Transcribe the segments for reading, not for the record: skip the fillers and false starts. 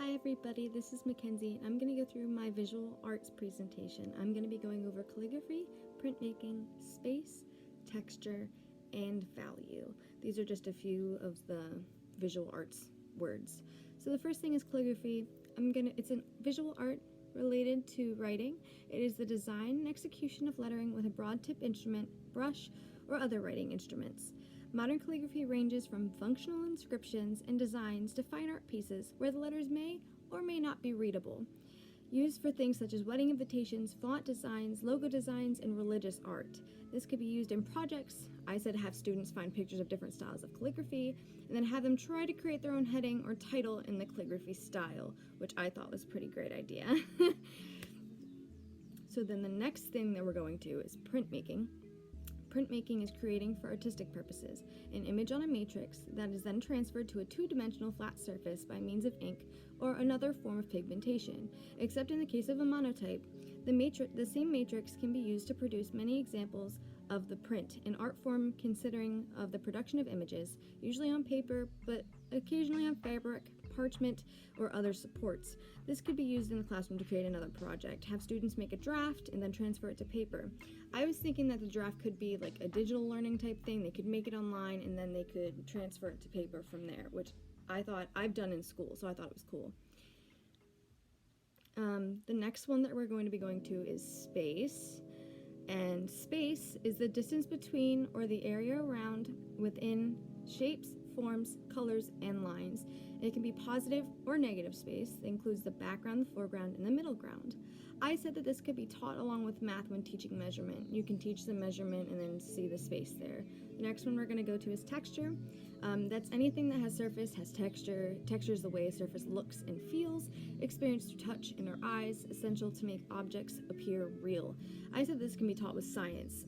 Hi everybody, this is Mackenzie, and I'm going to go through my visual arts presentation. I'm going to be going over calligraphy, printmaking, space, texture, and value. These are just a few of the visual arts words. So the first thing is calligraphy. It's a visual art related to writing. It is the design and execution of lettering with a broad tip instrument, brush, or other writing instruments. Modern calligraphy ranges from functional inscriptions and designs to fine art pieces where the letters may or may not be readable. Used for things such as wedding invitations, font designs, logo designs, and religious art. This could be used in projects. I said have students find pictures of different styles of calligraphy and then have them try to create their own heading or title in the calligraphy style, which I thought was a pretty great idea. So then the next thing that we're going to is printmaking. Printmaking is creating for artistic purposes an image on a matrix that is then transferred to a two-dimensional flat surface by means of ink or another form of pigmentation. Except in the case of a monotype, the same matrix can be used to produce many examples of the print, an art form considering of the production of images, usually on paper, but occasionally on fabric, parchment, or other supports. This could be used in the classroom to create another project. Have students make a draft and then transfer it to paper. I was thinking that the draft could be like a digital learning type thing. They could make it online and then they could transfer it to paper from there, which I thought I've done in school, so I thought it was cool. The next one that we're going to be going to is space. And space is the distance between or the area around within shapes, forms, colors, and lines. It can be positive or negative space. That includes the background, the foreground, and the middle ground. I said that this could be taught along with math when teaching measurement. You can teach the measurement and then see the space there. The next one we're going to go to is texture. That's anything that has surface, has texture. Texture is the way a surface looks and feels, experienced through touch and our eyes, essential to make objects appear real. I said this can be taught with science.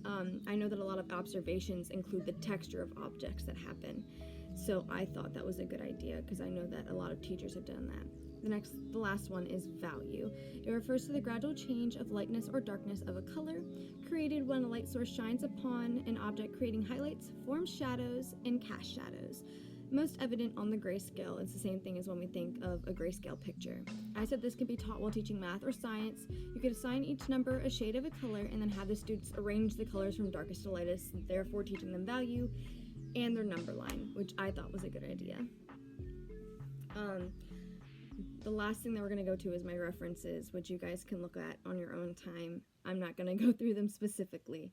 I know that a lot of observations include the texture of objects that happen. So I thought that was a good idea because I know that a lot of teachers have done that. The last one is value. It refers to the gradual change of lightness or darkness of a color created when a light source shines upon an object, creating highlights, forms shadows, and casts shadows. Most evident on the grayscale. It's the same thing as when we think of a grayscale picture. I said this can be taught while teaching math or science. You could assign each number a shade of a color and then have the students arrange the colors from darkest to lightest, therefore teaching them value and their number line, which I thought was a good idea. The last thing that we're going to go to is my references, which you guys can look at on your own time. I'm not going to go through them specifically,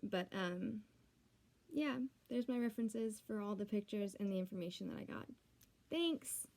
but yeah, there's my references for all the pictures and the information that I got. Thanks!